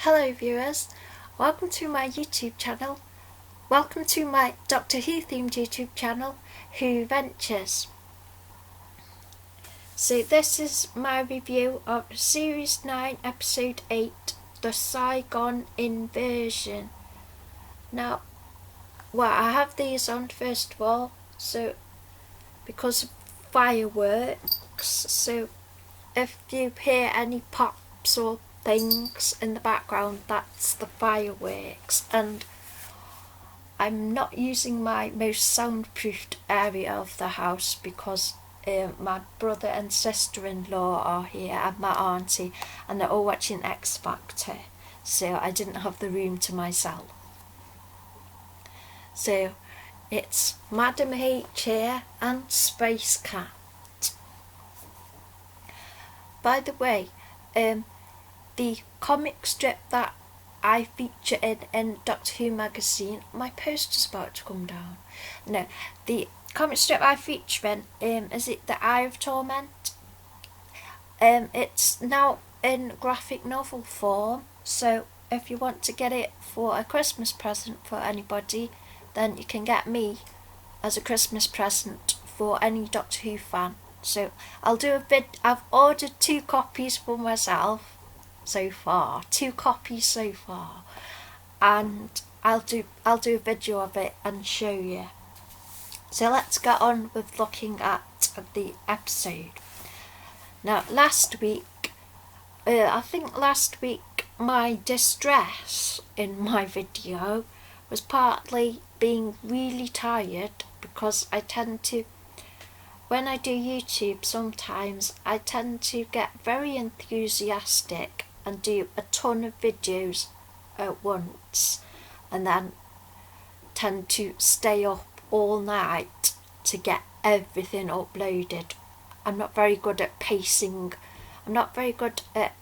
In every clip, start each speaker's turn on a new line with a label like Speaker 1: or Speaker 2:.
Speaker 1: Hello viewers, welcome to my YouTube channel. Welcome to my Doctor Who themed YouTube channel, Who Ventures. So this is my review of Series 9 Episode 8, The Zygon Inversion. Now, I have these on first of all, so because of fireworks, so if you hear any pops or things in the background, that's the fireworks, and I'm not using my most soundproofed area of the house because my brother and sister-in-law are here and my auntie, and they're all watching X Factor, so I didn't have the room to myself. So it's Madam H here and Space Cat. By the way, the comic strip that I feature in Doctor Who magazine, my poster's about to come down. No, the comic strip I feature in, is it The Eye of Torment? It's now in graphic novel form, so if you want to get it for a Christmas present for anybody, then you can get me as a Christmas present for any Doctor Who fan. So I'll do a vid. I've ordered 2 copies for myself so far, 2 copies so far, and I'll do a video of it and show you. So let's get on with looking at the episode. Now last week, my distress in my video was partly being really tired, because I tend to, when I do YouTube sometimes, I tend to get very enthusiastic and do a ton of videos at once, and then tend to stay up all night to get everything uploaded. I'm not very good at pacing. I'm not very good at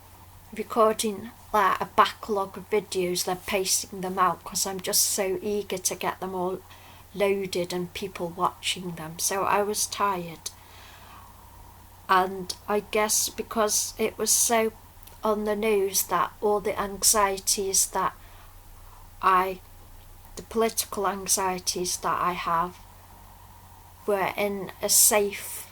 Speaker 1: recording like a backlog of videos, then pacing them out, because I'm just so eager to get them all loaded and people watching them. So I was tired, and I guess because it was so on the news that all the anxieties that the political anxieties that I have were in a safe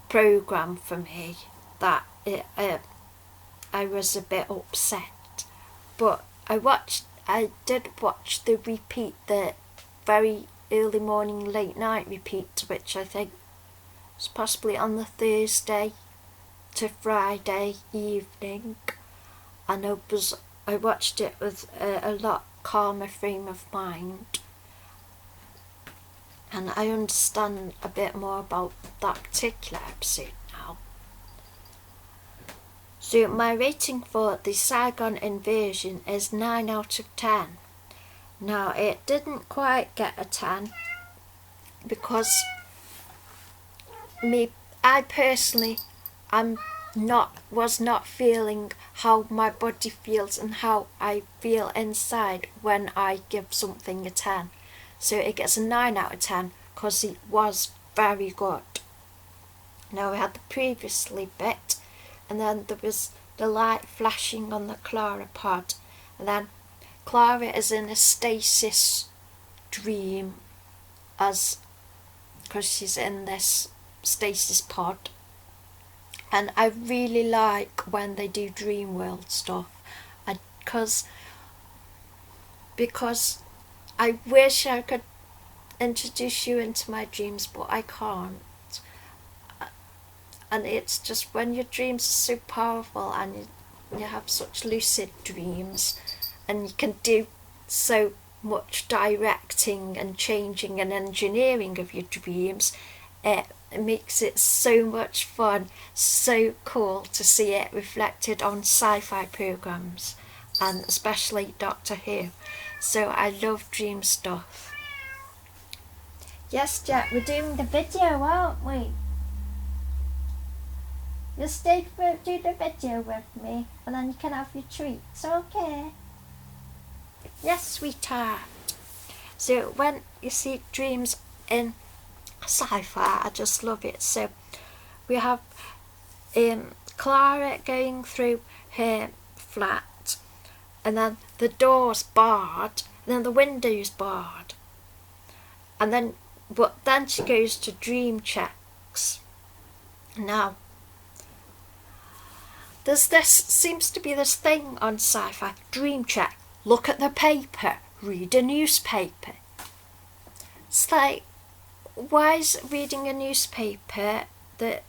Speaker 1: programme for me, that I was a bit upset. But I did watch the repeat, the very early morning late night repeat, which I think was possibly on the Thursday to Friday evening, and I watched it with a lot calmer frame of mind, and I understand a bit more about that particular episode now. So my rating for the Zygon Inversion is 9 out of 10. Now it didn't quite get a 10 because I personally was not feeling how my body feels and how I feel inside when I give something a 10. So it gets a 9 out of 10 because it was very good. Now we had the previously bit, and then there was the light flashing on the Clara pod, and then Clara is in a stasis dream because she's in this stasis pod. And I really like when they do dream world stuff, because I wish I could introduce you into my dreams, but I can't. And it's just when your dreams are so powerful and you have such lucid dreams, and you can do so much directing and changing and engineering of your dreams, it makes it so much fun, so cool to see it reflected on sci-fi programs, and especially Doctor Who. So I love dream stuff. Yes, Jack, we're doing the video, aren't we? You'll stay do the video with me, and then you can have your treats, okay? Yes, sweetheart. So when you see dreams in sci-fi, I just love it. So we have Clara going through her flat, and then the door's barred, and then the window's barred. And then, but then she goes to dream checks. Now, seems to be this thing on Sci-Fi, dream check. Look at the paper, read a newspaper. It's like, why is reading a newspaper the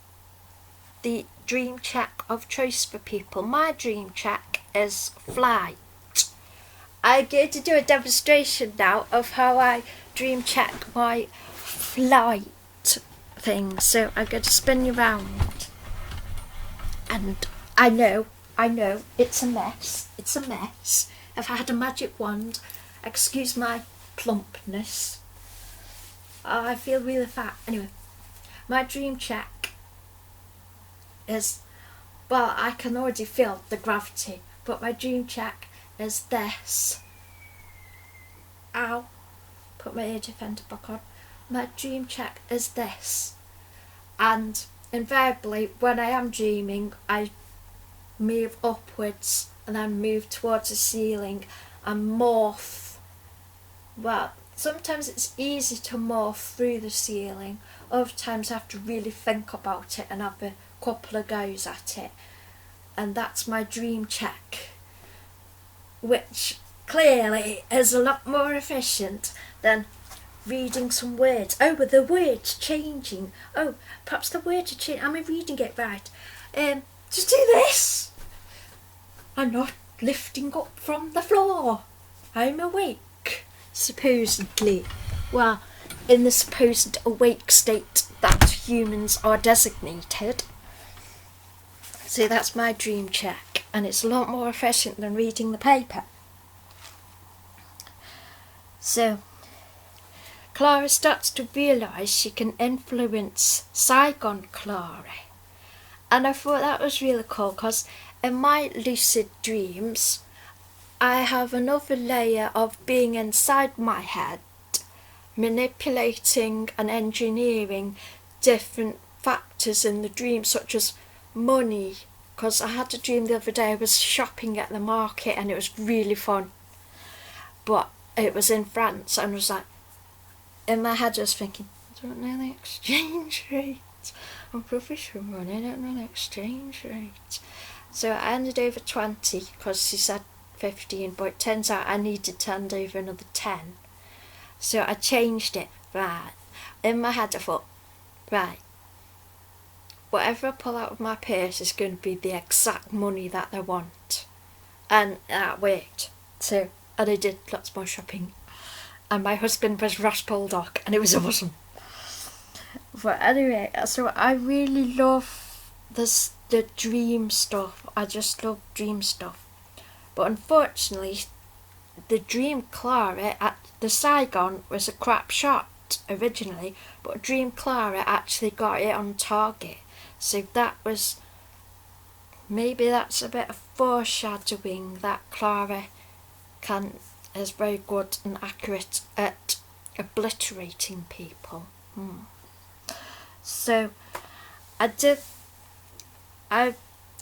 Speaker 1: dream check of choice for people? My dream check is flight. I'm going to do a demonstration now of how I dream check my flight thing. So I'm going to spin you around. And I know, it's a mess. It's a mess. If I had a magic wand, excuse my plumpness. I feel really fat. Anyway, my dream check is, well, I can already feel the gravity, but my dream check is this. Ow. Put my ear defender back on. My dream check is this. And invariably, when I am dreaming, I move upwards and then move towards the ceiling and morph. Well, sometimes it's easy to morph through the ceiling. Other times I have to really think about it and have a couple of goes at it. And that's my dream check, which clearly is a lot more efficient than reading some words. Oh, but the word's changing. Oh, perhaps the words are changing. Am I reading it right? Just do this. I'm not lifting up from the floor. I'm awake, supposedly. Well, in the supposed awake state that humans are designated. So that's my dream check, and it's a lot more efficient than reading the paper. So, Clara starts to realise she can influence Zygon Clara. And I thought that was really cool, because in my lucid dreams, I have another layer of being inside my head, manipulating and engineering different factors in the dream, such as money, because I had a dream the other day I was shopping at the market and it was really fun, but it was in France, and I was like, in my head I was thinking, I don't know the exchange rate, I'm probably sure money, I don't know the exchange rate. So I ended over 20 because she said 15, but it turns out I needed to hand over another 10. So I changed it. Right. In my head I thought, right, whatever I pull out of my purse is going to be the exact money that I want. And that worked. So, and I did lots more shopping. And my husband was Ross Bulldog, and it was awesome. But anyway, so I really love the dream stuff. I just love dream stuff. But unfortunately, the dream Clara at the Zygon was a crap shot originally, but Dream Clara actually got it on target. So that was, maybe that's a bit of foreshadowing that Clara is very good and accurate at obliterating people. So a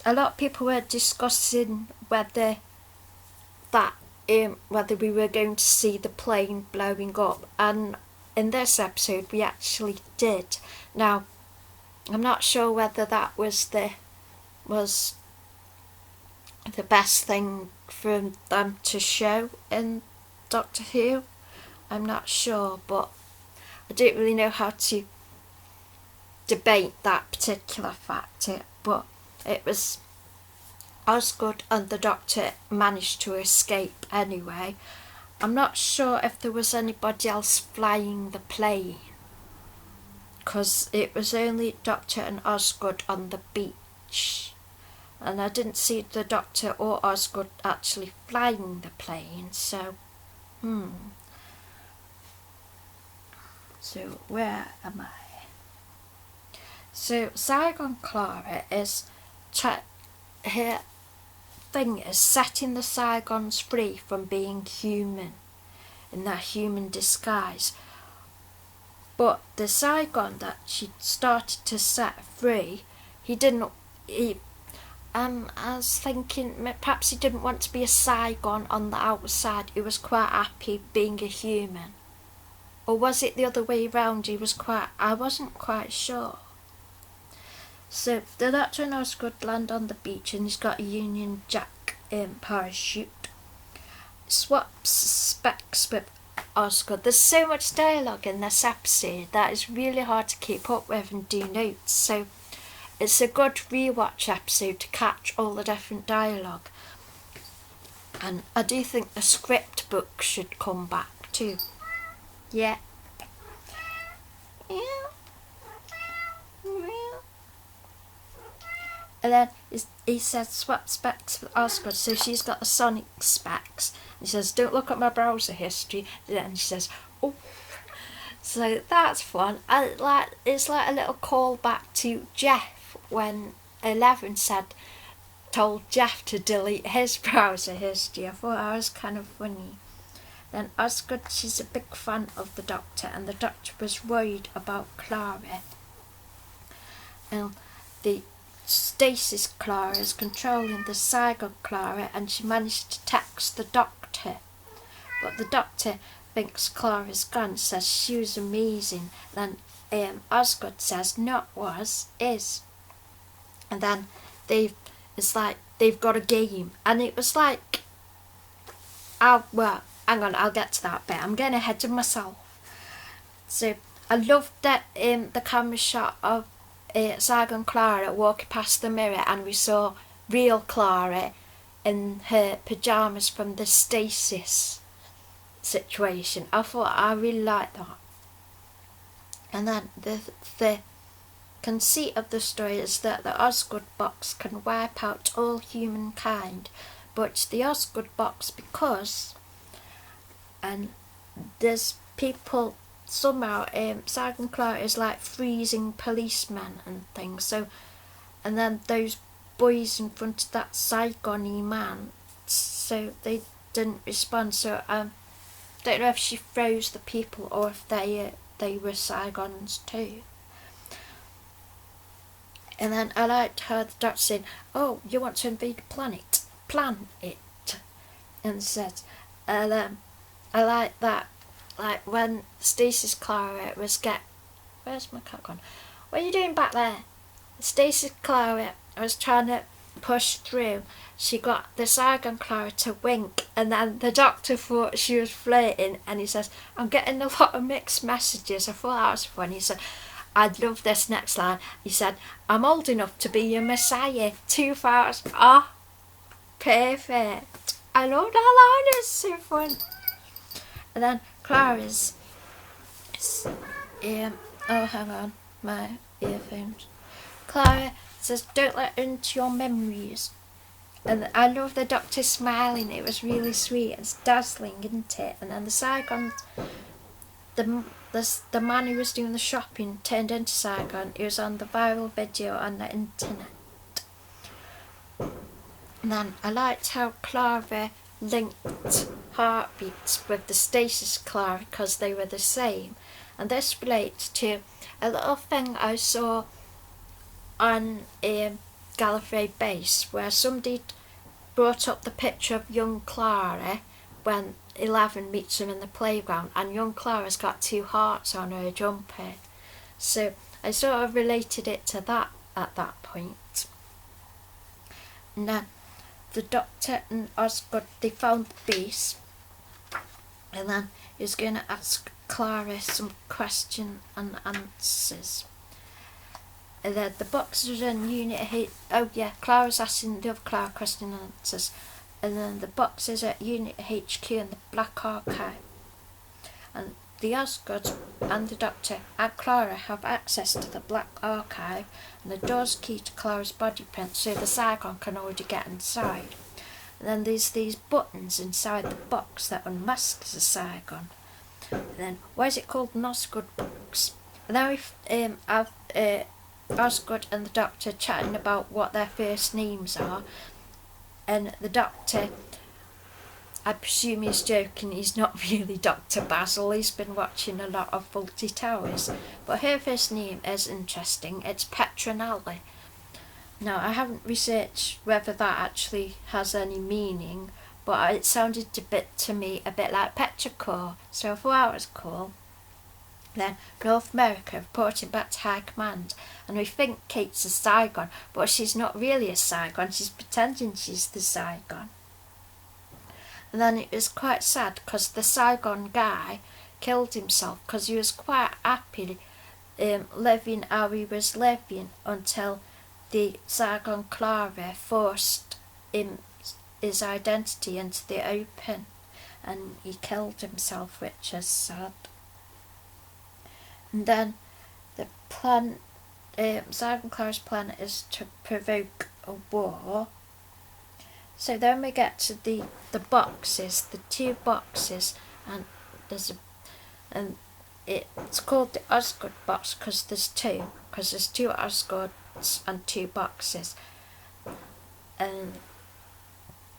Speaker 1: lot of people were discussing whether we were going to see the plane blowing up, and in this episode we actually did. Now, I'm not sure whether that was the best thing for them to show in Doctor Who. I'm not sure, but I don't really know how to debate that particular factor. But it was Osgood and the Doctor managed to escape anyway. I'm not sure if there was anybody else flying the plane, because it was only Doctor and Osgood on the beach, and I didn't see the Doctor or Osgood actually flying the plane. So so where am I? So Zygon Clara is her thing is setting the Zygons free from being human in their human disguise. But the Zygon that she started to set free, I was thinking perhaps he didn't want to be a Zygon on the outside. He was quite happy being a human. Or was it the other way around? I wasn't quite sure. So the Doctor and Osgood land on the beach, and he's got a Union Jack parachute. Swaps specs with Osgood. There's so much dialogue in this episode that it's really hard to keep up with and do notes. So it's a good rewatch episode to catch all the different dialogue. And I do think the script book should come back too. Yeah. And then he says swap specs with Osgood, so she's got the Sonic specs. And he says, don't look at my browser history. And she says, oh. So that's fun. It's like a little callback to Jeff when 11 told Jeff to delete his browser history. I thought that was kind of funny. Then Osgood, she's a big fan of the Doctor, and the Doctor was worried about Clara. And the Stasis Clara is controlling the Zygon Clara, and she managed to text the Doctor. But the Doctor thinks Clara's gone, says she was amazing. Then Osgood says, not was, is. And then they've got a game. And it was like, hang on, I'll get to that bit. I'm getting ahead of myself. So I loved that the camera shot of Zygon Clara walking past the mirror, and we saw real Clara in her pyjamas from the stasis situation. I really liked that. And then the conceit of the story is that the Osgood box can wipe out all humankind, but it's the Osgood box because there's people somehow Zygon Clara is like freezing policemen and things, so and then those boys in front of that Zygon-y man, so they didn't respond. So don't know if she froze the people or if they were Zygons too. And then I liked her, the Doctor saying, oh, you want to invade a planet, plan it. And said, I like that, like when Stasis Clara where's my cat gone? What are you doing back there? Stasis Clara was trying to push through. She got the Zygon Clara to wink, and then the Doctor thought she was flirting, and he says, I'm getting a lot of mixed messages. I thought that was funny. He said, I'd love this next line. He said, I'm old enough to be your messiah. 2000. Oh, perfect. I love that line. It was so fun. And then Clara's hang on, my earphones. Clara says, don't let into your memories. And I love the Doctor smiling. It was really sweet. It's dazzling, isn't it? And then the Zygon, the man who was doing the shopping turned into Zygon. He was on the viral video on the internet. And then I liked how Clara linked heartbeats with the Stasis Clara because they were the same. And this relates to a little thing I saw on Gallifrey Base, where somebody brought up the picture of young Clara when 11 meets him in the playground, and young Clara's got 2 hearts on her jumper. So I sort of related it to that at that point. And then the Doctor and Osgood, they found the base, and then he was going to ask Clara some question and answers. And then the boxes in Unit H. Oh yeah, Clara's asking the other Clara question and answers. And then the boxes at Unit HQ in the Black Archive. And the Osgoods and the Doctor and Clara have access to the Black Archive, and the door's key to Clara's body print, so the Zygon can already get inside. And then there's these buttons inside the box that unmasks the Zygon. And then why is it called an Osgood box? And then we have Osgood and the Doctor chatting about what their first names are, and the Doctor, I presume he's joking, he's not really Dr. Basil, he's been watching a lot of Fawlty Towers, but her first name is interesting, it's Petronelli. Now, I haven't researched whether that actually has any meaning, but it sounded to me a bit like petrichor. So I thought that was cool. Then North America reporting back to High Command, and we think Kate's a Zygon, but she's not really a Zygon, she's pretending she's the Zygon. And then it was quite sad because the Zygon guy killed himself because he was quite happy living how he was living until the Zygon Clara forced his identity into the open, and he killed himself, which is sad. And then the plan, Zygon Clara's plan is to provoke a war. So then we get to the boxes, the 2 boxes, and it's called the Osgood box because there's 2 Osgoods and 2 boxes. And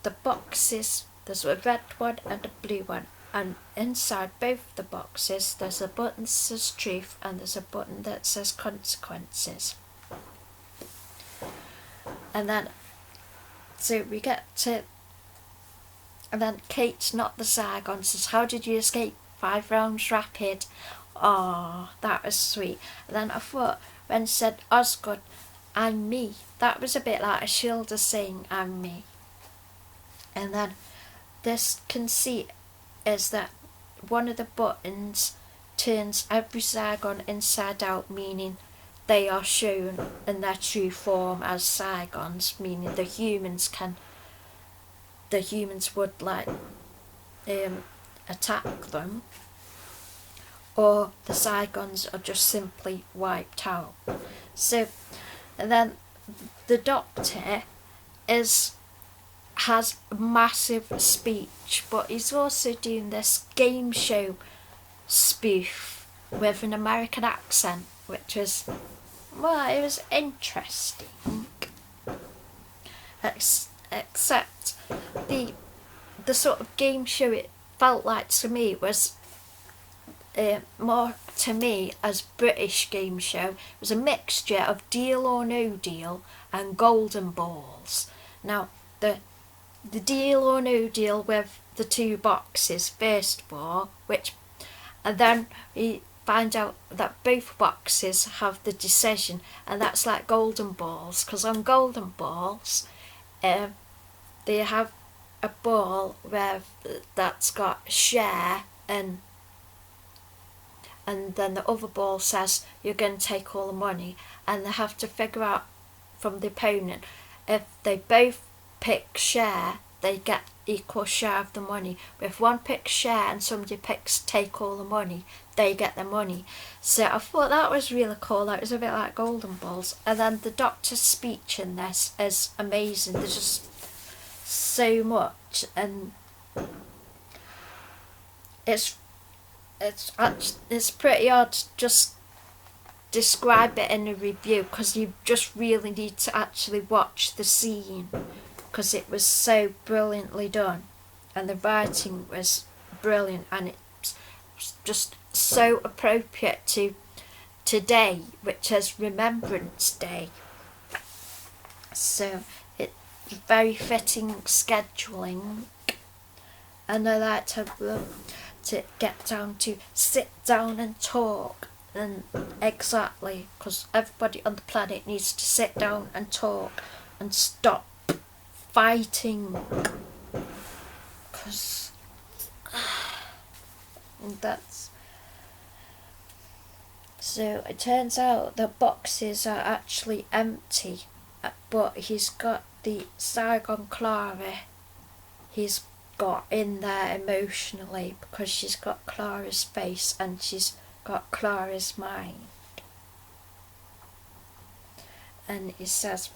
Speaker 1: the boxes, there's a red one and a blue one, and inside both the boxes there's a button that says truth and there's a button that says consequences. And then so we get to, and then Kate's not the Zygon, says, how did you escape 5 rounds rapid? Oh, that was sweet. And then I thought when it said Osgood, I'm me, that was a bit like a shielder saying I'm me. And then this conceit is that one of the buttons turns every Zygon inside out, meaning they are shown in their true form as Zygons, meaning the humans would like attack them, or the Zygons are just simply wiped out. So, and then the Doctor has a massive speech, but he's also doing this game show spoof with an American accent, which was, well, it was interesting. Except the sort of game show it felt like to me was more to me as British game show. It was a mixture of Deal or No Deal and Golden Balls. Now the Deal or No Deal with the 2 boxes first of all, and then we find out that both boxes have the decision, and that's like Golden Balls, because on Golden Balls they have a ball where that's got share, and then the other ball says you're going to take all the money, and they have to figure out from the opponent, if they both pick share they get equal share of the money. But if one picks share and somebody picks take all the money, they get the money. So I thought that was really cool. That was a bit like Golden Balls. And then the Doctor's speech in this is amazing. There's just so much, and it's pretty hard to just describe it in a review, because you just really need to actually watch the scene, because it was so brilliantly done, and the writing was brilliant, and it's just so appropriate to today, which is Remembrance Day. So it's very fitting scheduling, and I like to get down to sit down and talk, and exactly, because everybody on the planet needs to sit down and talk and stop fighting, because that's, so it turns out the boxes are actually empty, but he's got the Zygon Clara, he's got in there emotionally, because she's got Clara's face and she's got Clara's mind. And he says,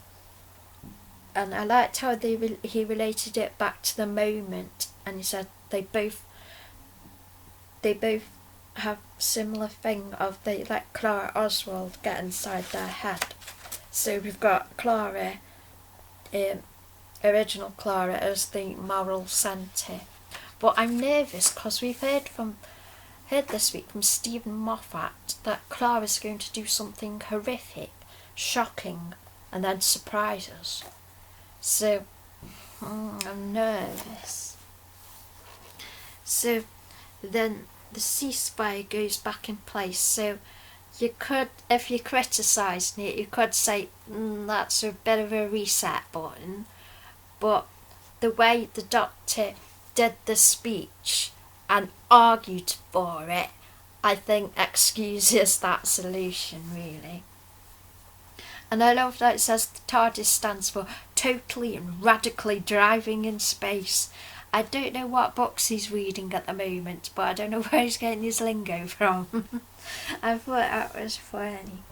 Speaker 1: and I liked how he related it back to the moment, and he said they both have similar thing of they let Clara Oswald get inside their head. So we've got Clara, original Clara, as the moral centre. But I'm nervous because we've heard this week from Stephen Moffat that Clara's going to do something horrific, shocking, and then surprise us. So I'm nervous. So then the ceasefire goes back in place. So you could, if you're criticising it, you could say that's a bit of a reset button. But the way the doctor did the speech and argued for it, I think excuses that solution, really. And I love that it says the TARDIS stands for totally and radically driving in space. I don't know what books he's reading at the moment, but I don't know where he's getting his lingo from. I thought that was funny.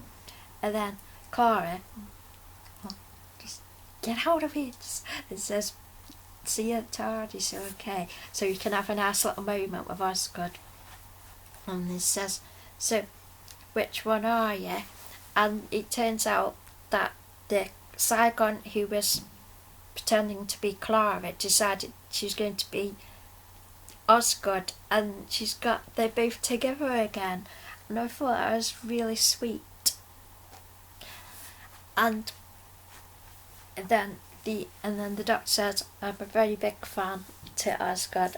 Speaker 1: And then Clara, just get out of it. It says, see you at TARDIS, okay. So you can have a nice little moment with Osgood. And it says, so which one are you? And it turns out that the Zygon who was pretending to be Clara decided she's going to be Osgood, and they're both together again, and I thought that was really sweet. And then the doctor says, I'm a very big fan to Osgood.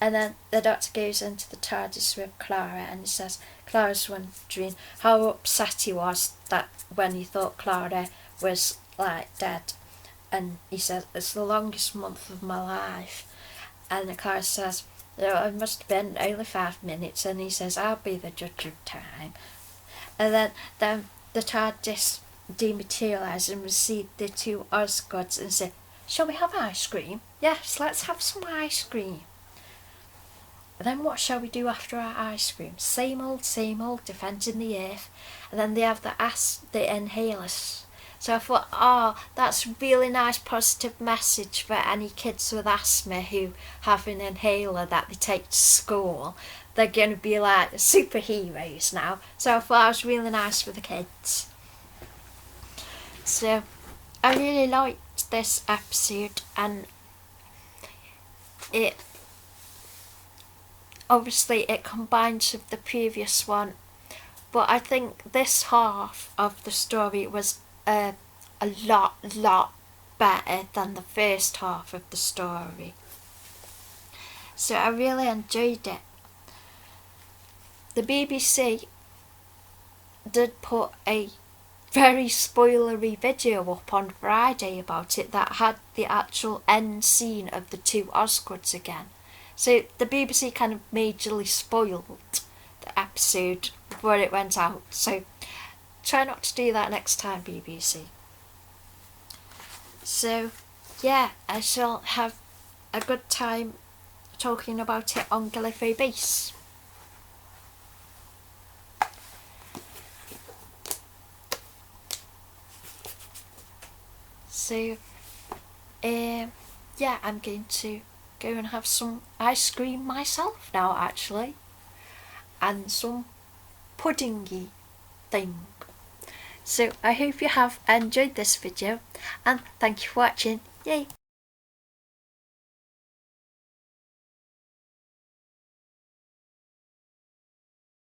Speaker 1: And then the doctor goes into the TARDIS with Clara, and he says Clara's wondering how upset he was that when he thought Clara was like dead, and he says it's the longest month of my life. And Clara says, it must have been only 5 minutes, and he says, I'll be the judge of time. And then the TARDIS dematerialised and received the two Osgoods and said, shall we have ice cream? Yes, let's have some ice cream. And then what shall we do after our ice cream? Same old, defending the earth. And then they have the inhalers. So I thought, that's a really nice positive message for any kids with asthma who have an inhaler that they take to school. They're going to be like superheroes now. So I thought it was really nice for the kids. So I really liked this episode, and it combines with the previous one, but I think this half of the story was a lot better than the first half of the story. So I really enjoyed it. The BBC did put a very spoilery video up on Friday about it that had the actual end scene of the two Osgoods again. So the BBC kind of majorly spoiled the episode before it went out. So try not to do that next time, BBC. So yeah, I shall have a good time talking about it on Gallifrey Base. So yeah, I'm going to go and have some ice cream myself now, actually, and some puddingy thing. So I hope you have enjoyed this video, and thank you for watching. Yay!